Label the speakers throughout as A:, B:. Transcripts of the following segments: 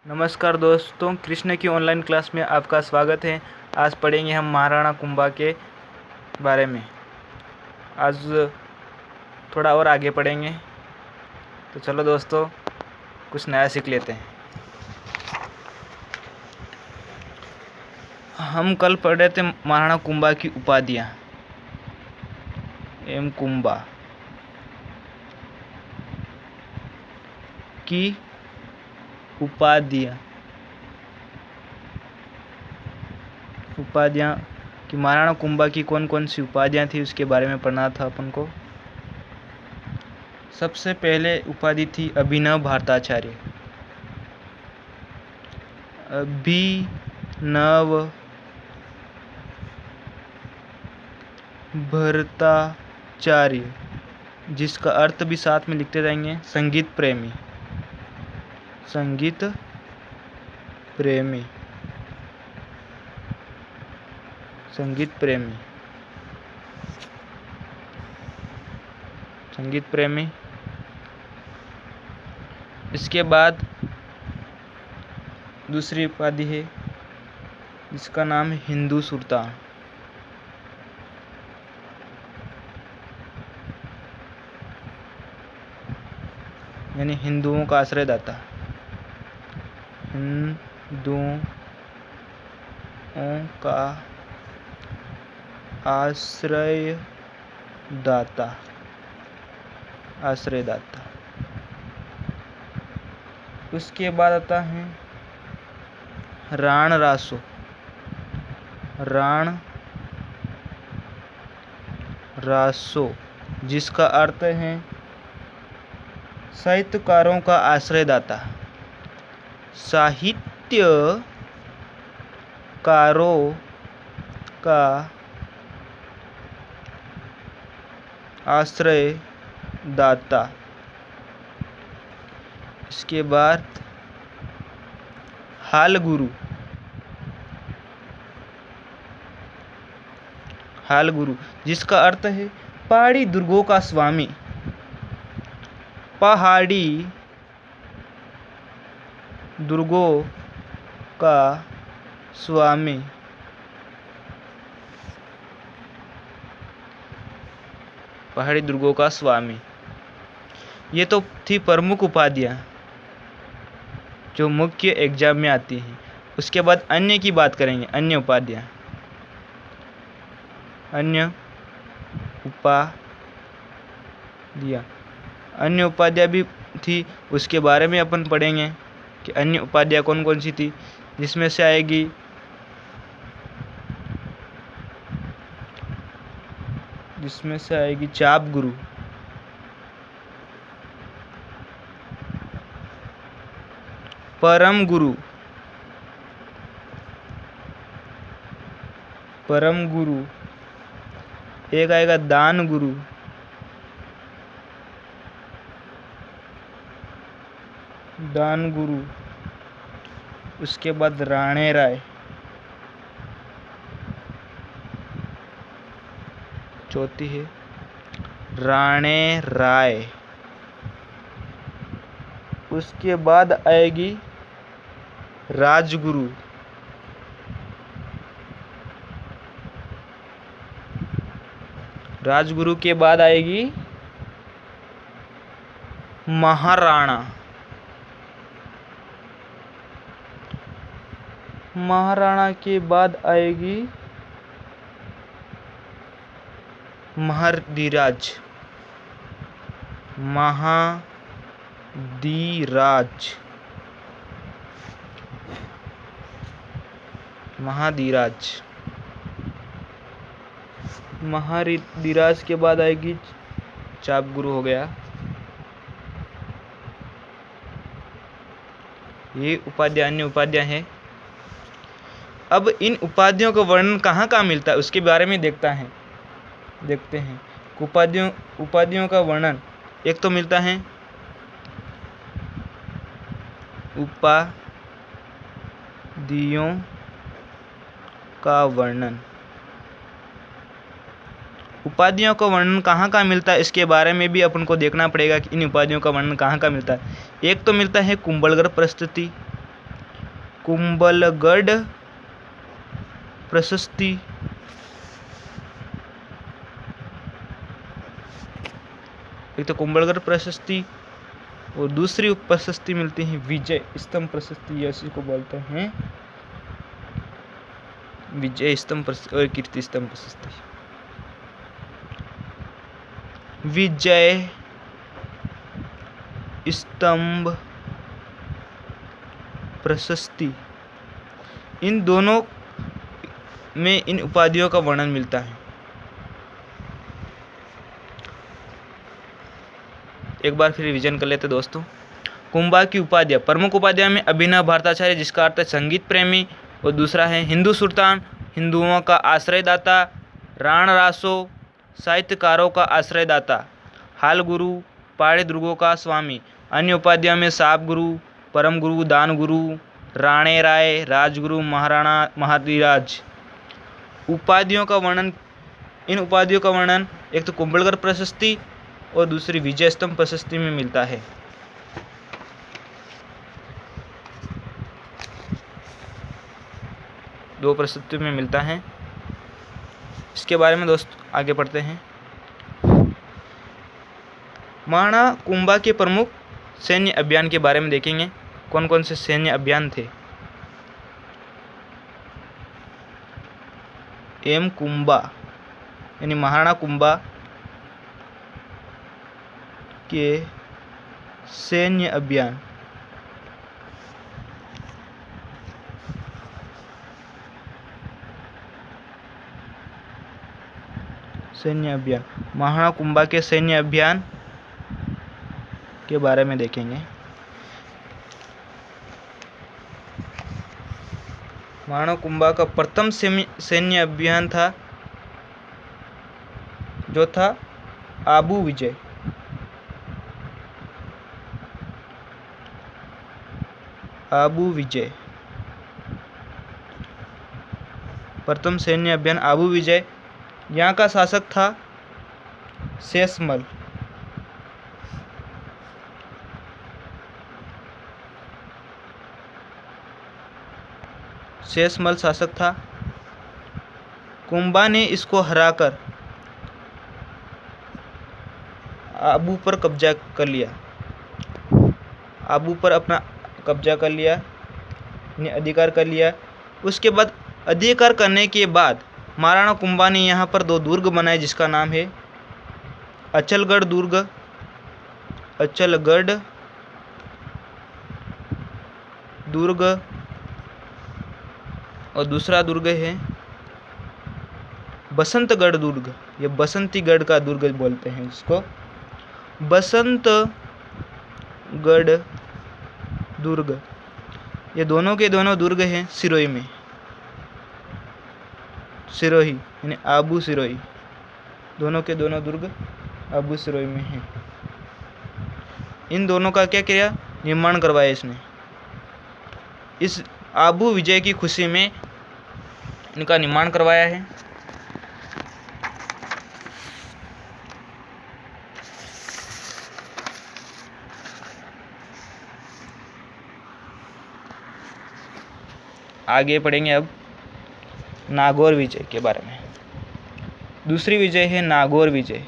A: नमस्कार दोस्तों, कृष्ण की ऑनलाइन क्लास में आपका स्वागत है। आज पढ़ेंगे हम महाराणा कुंभा के बारे में। आज थोड़ा और आगे पढ़ेंगे, तो चलो दोस्तों कुछ नया सीख लेते हैं। हम कल पढ़ रहे थे महाराणा कुंभा की उपाधियाँ। एम कुंभा की उपाधियाँ कि महाराणा कुंभा की कौन कौन सी उपाधियाँ थी, उसके बारे में पढ़ना था अपन को। सबसे पहले उपाधि थी अभिनव भारताचार्य। अभिनव भरताचार्य, जिसका अर्थ भी साथ में लिखते जाएंगे, संगीत प्रेमी। संगीत प्रेमी, संगीत प्रेमी, संगीत प्रेमी। इसके बाद दूसरी उपाधि है जिसका नाम है हिंदू सुल्तान। यानी हिंदुओं का आश्रयदाता। हिंदुओं का आश्रयदाता। उसके बाद आता है राण रासो, जिसका अर्थ है साहित्यकारों का आश्रयदाता। साहित्यकारों का आश्रयदाता। इसके बाद हाल गुरु, जिसका अर्थ है पहाड़ी दुर्गों का स्वामी। पहाड़ी दुर्गों का स्वामी। पहाड़ी दुर्गों का स्वामी। ये तो थी प्रमुख उपाधियाँ जो मुख्य एग्जाम में आती हैं। उसके बाद अन्य की बात करेंगे। अन्य उपाधियाँ भी थी, उसके बारे में अपन पढ़ेंगे कि अन्य उपाधियाँ कौन कौन सी थी। जिसमें से आएगी चाप गुरु, परम गुरु, एक आएगा दान गुरु, उसके बाद राणे राय, चौथी है राणे राय। उसके बाद आएगी राजगुरु, के बाद आएगी महाराणा के बाद आएगी महाधिराज। महाधिराज के बाद आएगी चाप गुरु। हो गया। ये उपाधियाँ अन्य उपाधियाँ हैं। अब इन उपाधियों का वर्णन कहाँ कहाँ मिलता है उसके बारे में देखते हैं। उपाधियों का वर्णन एक तो मिलता है उपाधियों का वर्णन। उपाधियों का वर्णन कहाँ कहाँ मिलता है इसके बारे में भी अपन को देखना पड़ेगा कि इन उपाधियों का वर्णन कहाँ कहाँ मिलता है। एक तो मिलता है कुंभलगढ़ प्रस्तुति, कुंभलगढ़ प्रशस्ति, एक तो कुंभलगढ़ प्रशस्ति और दूसरी प्रशस्ति मिलती है विजय स्तंभ प्रशस्ति, इसी को बोलते हैं विजय स्तंभ और कीर्ति स्तंभ प्रशस्ति। विजय स्तंभ प्रशस्ति, इन दोनों में इन उपाधियों का वर्णन मिलता है। एक बार फिर रिवीजन कर लेते दोस्तों। कुंभा की उपाधियाँ, प्रमुख उपाधियाँ में अभिनव भारताचार्य जिसका अर्थ है संगीत प्रेमी, और दूसरा है हिंदू सुल्तान, हिंदुओं का आश्रयदाता, राण रासो, साहित्यकारों का आश्रयदाता, हाल गुरु, पहाड़ी दुर्गों का स्वामी। अन्य उपाधियों में साप गुरु, परम गुरु, दान गुरु, राणे राय, राजगुरु, महाराणा, महाधिराज। उपाधियों का वर्णन, इन उपाधियों का वर्णन एक तो कुंभलगढ़ प्रशस्ति और दूसरी विजय स्तंभ प्रशस्ति में मिलता है। दो प्रशस्ति में मिलता है। इसके बारे में दोस्त आगे पढ़ते हैं। महाराणा कुंभा के प्रमुख सैन्य अभियान के बारे में देखेंगे, कौन कौन से सैन्य अभियान थे। एम कुंभा यानी महाराणा कुंभा के सैन्य अभियान। महाराणा कुंभा के सैन्य अभियान के बारे में देखेंगे। महाराणा कुंभा का प्रथम सैन्य अभियान था जो था आबू विजय। आबू विजय, प्रथम सैन्य अभियान आबू विजय। यहाँ का शासक था शेषमल। शेषमल शासक था। कुंभा ने इसको हराकर आबू पर कब्जा कर लिया। आबू पर अपना कब्जा कर लिया, अधिकार कर लिया। उसके बाद अधिकार करने के बाद महाराणा कुंभा ने यहाँ पर दो दुर्ग बनाए जिसका नाम है अचलगढ़ दुर्ग, अचलगढ़ दुर्ग, और दूसरा दुर्ग है बसंतगढ़ दुर्ग। ये बसंतीगढ़ का दुर्ग बोलते हैं जिसको बसंतगढ़ दुर्ग। ये दोनों के दोनों दुर्ग हैं सिरोही में। सिरोही यानी आबू सिरोही, दोनों के दोनों दुर्ग आबू सिरोही में हैं। इन दोनों का क्या किया, निर्माण करवाया इसने। इस आबू विजय की खुशी में इनका निर्माण करवाया है। आगे पढ़ेंगे अब नागौर विजय के बारे में। दूसरी विजय है नागौर विजय।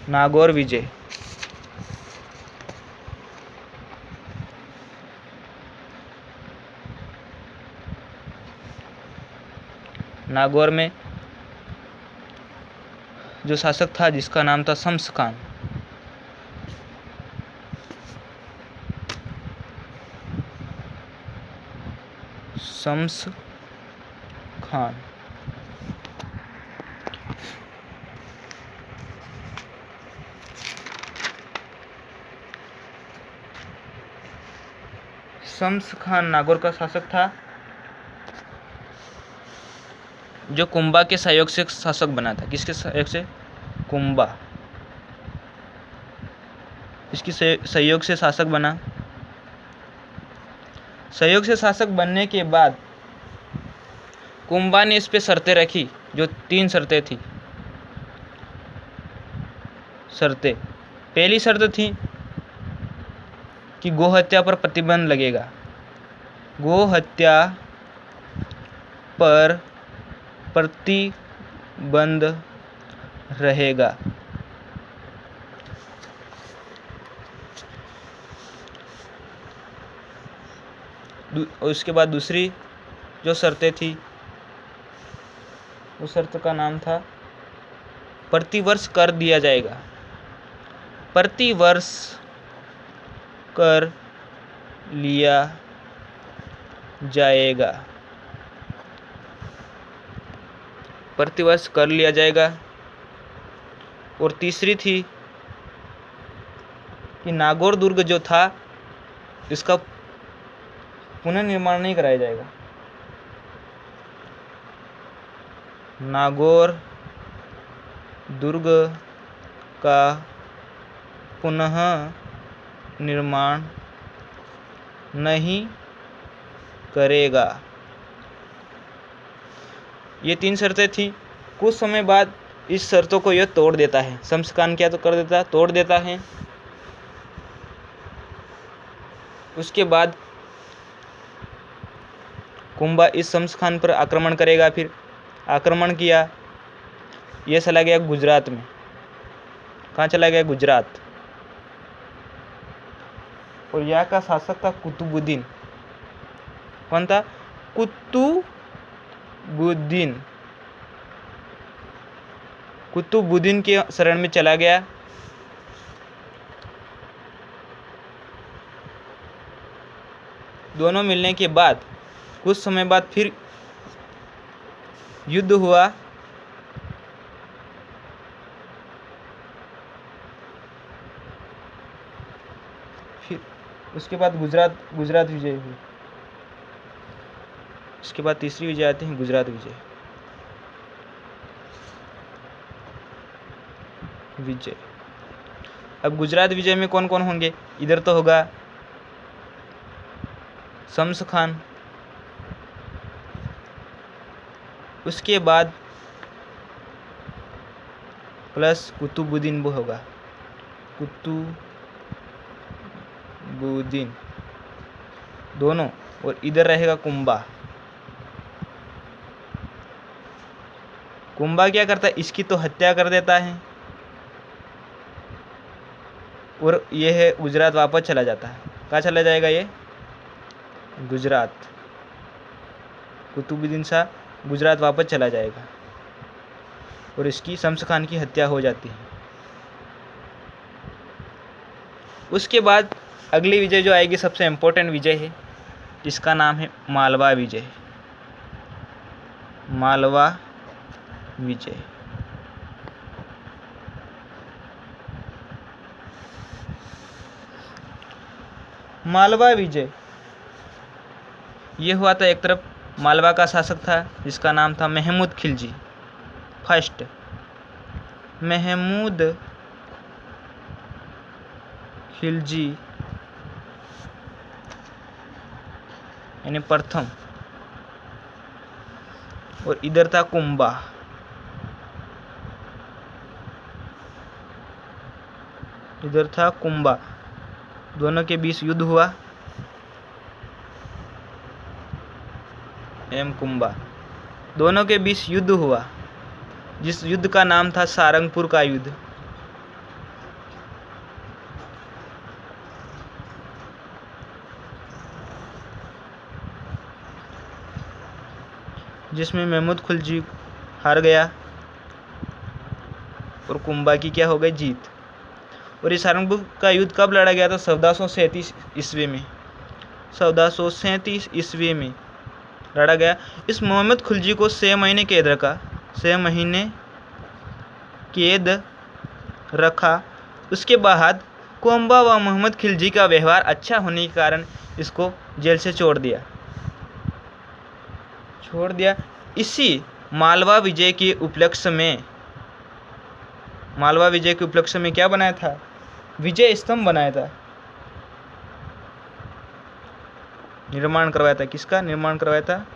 A: नागौर विजय नागौर में जो शासक था जिसका नाम था शम्स खान। शम्स खान शम्स खान नागौर का शासक था जो कुंभा के सहयोग से शासक बना था। किसके सहयोग से? कुंभा, इसकी सहयोग से शासक बना। सहयोग से शासक बनने के बाद कुंभा ने इस पे शर्तें रखी, जो 3 शर्तें थी। शर्तें पहली शर्त थी कि गोहत्या पर प्रतिबंध लगेगा, गोहत्या पर प्रतिबंध रहेगा। उसके बाद दूसरी जो शर्तें थी, उस शर्त का नाम था प्रतिवर्ष कर दिया जाएगा, प्रतिवर्ष कर लिया जाएगा, प्रतिवर्ष कर लिया जाएगा। और तीसरी थी कि नागौर दुर्ग जो था इसका पुनर्निर्माण नहीं कराया जाएगा, नागौर दुर्ग का पुनः निर्माण नहीं करेगा। ये 3 शर्तें थी। कुछ समय बाद इस शर्तों को यह तोड़ देता है, शम्स-खान क्या तो कर देता है, तोड़ देता है। उसके बाद कुंभा इस शम्स-खान पर आक्रमण करेगा। फिर आक्रमण किया, यह चला गया गुजरात में। कहाँ चला गया? गुजरात। और यहाँ का शासक था कुतुबुद्दीन। कौन था? कुतुबुद्दीन। कुतुबुद्दीन के शरण में चला गया। दोनों मिलने के बाद कुछ समय बाद फिर युद्ध हुआ। फिर उसके बाद गुजरात विजय हुई। उसके बाद तीसरी विजय आती है, गुजरात विजय। अब गुजरात विजय में कौन कौन होंगे? इधर तो होगा शम्स-खान, उसके बाद प्लस कुतुबुद्दीन वो होगा, कुतुबुद्दीन दोनों। और इधर रहेगा कुंभा। कुंभा क्या करता है? इसकी तो हत्या कर देता है और यह है गुजरात वापस चला जाता है। कहाँ चला जाएगा ये? गुजरात। कुतुबुद्दीन शाह गुजरात वापस चला जाएगा और इसकी शम्स-खान की हत्या हो जाती है। उसके बाद अगली विजय जो आएगी सबसे इम्पोर्टेंट विजय है, इसका नाम है मालवा विजय। मालवा विजय। मालवा विजय ये हुआ था, एक तरफ मालवा का शासक था जिसका नाम था महमूद खिलजी फर्स्ट, महमूद खिलजी यानी प्रथम। और इधर था कुंभा। इधर था कुंभा। दोनों के बीच युद्ध हुआ। कुंभा दोनों के बीच युद्ध हुआ, जिस युद्ध का नाम था सारंगपुर का युद्ध। जिसमें महमूद खिलजी हार गया और कुंभा की क्या हो गई? जीत। और ये सारंगपुर का युद्ध कब लड़ा गया था? 1437 ईस्वी में। 1437 ईस्वी में लड़ा गया। इस महमूद खिलजी को 6 महीने कैद रखा। 6 महीने कैद रखा। उसके बाद कुंभा व महमूद खिलजी का व्यवहार अच्छा होने के कारण इसको जेल से छोड़ दिया। इसी मालवा विजय के उपलक्ष्य में क्या बनाया था? विजय स्तंभ बनाया था, निर्माण करवाया था। किसका निर्माण करवाया था?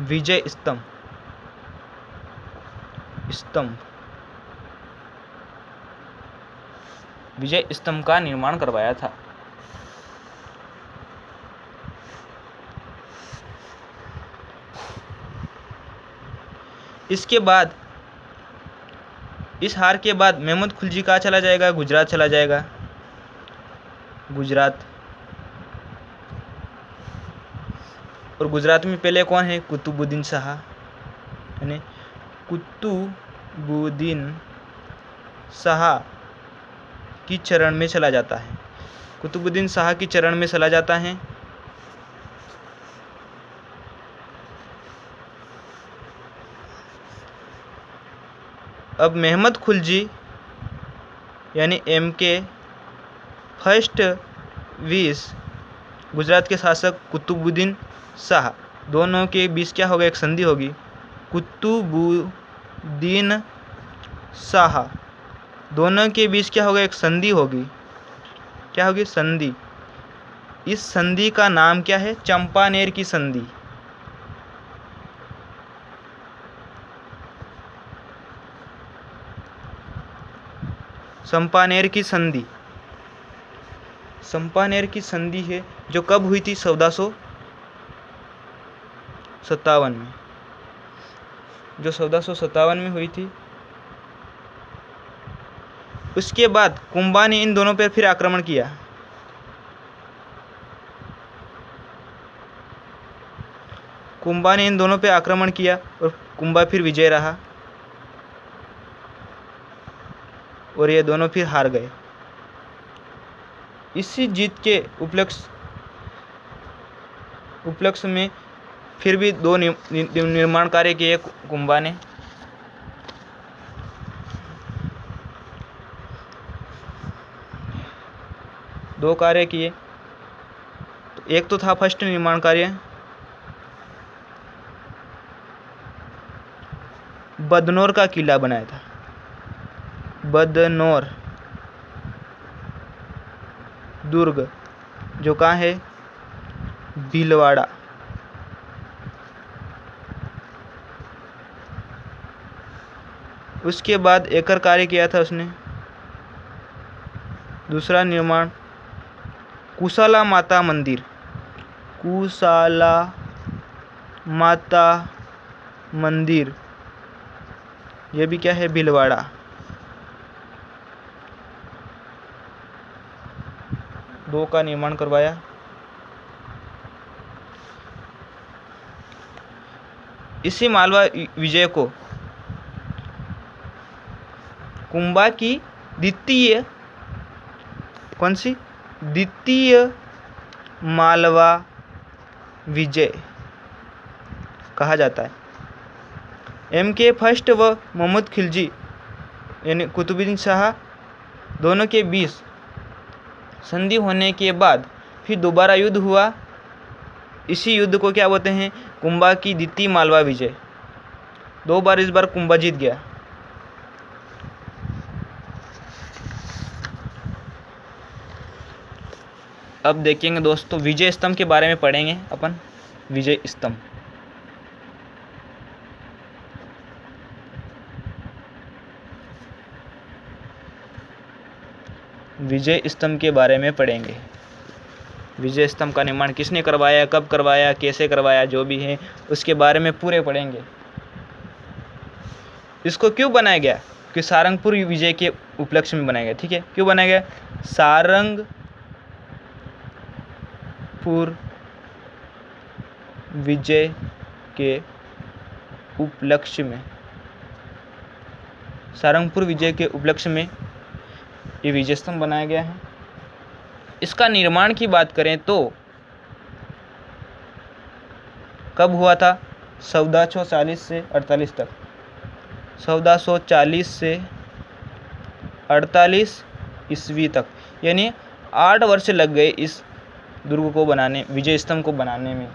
A: विजय स्तंभ। विजय स्तंभ का निर्माण करवाया था। इसके बाद, इस हार के बाद महमूद खिलजी कहाँ चला जाएगा? गुजरात चला जाएगा। गुजरात। और गुजरात में पहले कौन है? कुतुबुद्दीन शाह, यानी कुतुबुद्दीन शाह की चरण में चला जाता है। कुतुबुद्दीन शाह की चरण में चला जाता है। अब महमूद खिलजी यानी MK फर्स्ट विस गुजरात के शासक कुतुबुद्दीन शाह, दोनों के बीच क्या होगा? एक संधि होगी। कुतुबुद्दीन शाह, दोनों के बीच क्या होगा? एक संधि होगी। क्या होगी? संधि। इस संधि का नाम क्या है? चंपानेर की संधि। चंपानेर की संधि। चंपानेर की संधि है जो कब हुई थी? 1457 में, जो 1457 में हुई थी। उसके बाद कुंभा ने इन दोनों पर फिर आक्रमण किया। कुंभा ने इन दोनों पर आक्रमण किया और कुंभा फिर विजय रहा और ये दोनों फिर हार गए। इसी जीत के उपलक्ष्य में फिर भी 2 निर्माण कार्य किए कुंभा ने। दो कार्य किए। एक तो था फर्स्ट निर्माण कार्य, बदनौर का किला बनाया था। बदनौर दुर्ग जो कहाँ है? भीलवाड़ा। उसके बाद एक और कार्य किया था उसने, दूसरा निर्माण, कुशाला माता मंदिर। कुशाला माता मंदिर, ये भी क्या है? भीलवाड़ा। दो का निर्माण करवाया। इसी मालवा विजय को कुंभा की द्वितीय, कौन सी? द्वितीय मालवा विजय कहा जाता है। MK फर्स्ट व महमूद खिलजी यानी कुतुबुद्दीन शाह दोनों के बीच संधि होने के बाद फिर दोबारा युद्ध हुआ। इसी युद्ध को क्या बोलते हैं? कुंभा की द्वितीय मालवा विजय। 2 बार इस बार कुंभा जीत गया। अब देखेंगे दोस्तों, विजय स्तंभ के बारे में पढ़ेंगे अपन। विजय स्तंभ, विजय स्तंभ के बारे में पढ़ेंगे। विजय स्तंभ का निर्माण किसने करवाया, कब करवाया, कैसे करवाया, जो भी है उसके बारे में पूरे पढ़ेंगे। इसको क्यों बनाया गया? कि सारंगपुर विजय के उपलक्ष्य में बनाया गया। ठीक है, क्यों बनाया गया? सारंगपुर विजय के उपलक्ष्य में, सारंगपुर विजय के उपलक्ष्य में ये विजय स्तंभ बनाया गया है। इसका निर्माण की बात करें तो कब हुआ था? 1440 से 48 तक। 1440 से 48 ईस्वी तक, यानी 8 वर्ष लग गए इस दुर्ग को बनाने, विजय स्तंभ को बनाने में।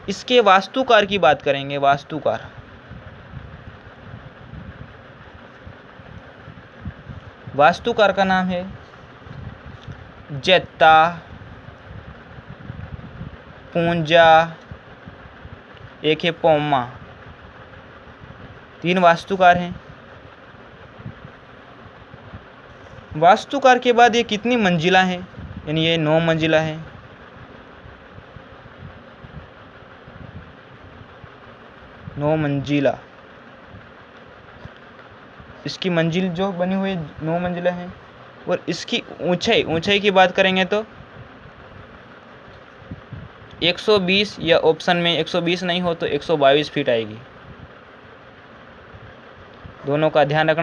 A: इसके वास्तुकार की बात करेंगे। वास्तुकार, वास्तुकार का नाम है जेत्ता, पूंजा, एक है पोम्मा। 3 वास्तुकार हैं। वास्तुकार के बाद ये कितनी मंजिला है, यानी ये 9 मंजिला है। नौ मंजिला, इसकी मंजिल जो बनी हुई 9 मंजिला है। और इसकी ऊंचाई की बात करेंगे तो 120, या ऑप्शन में 120 नहीं हो तो 122 फीट आएगी। दोनों का ध्यान रखना।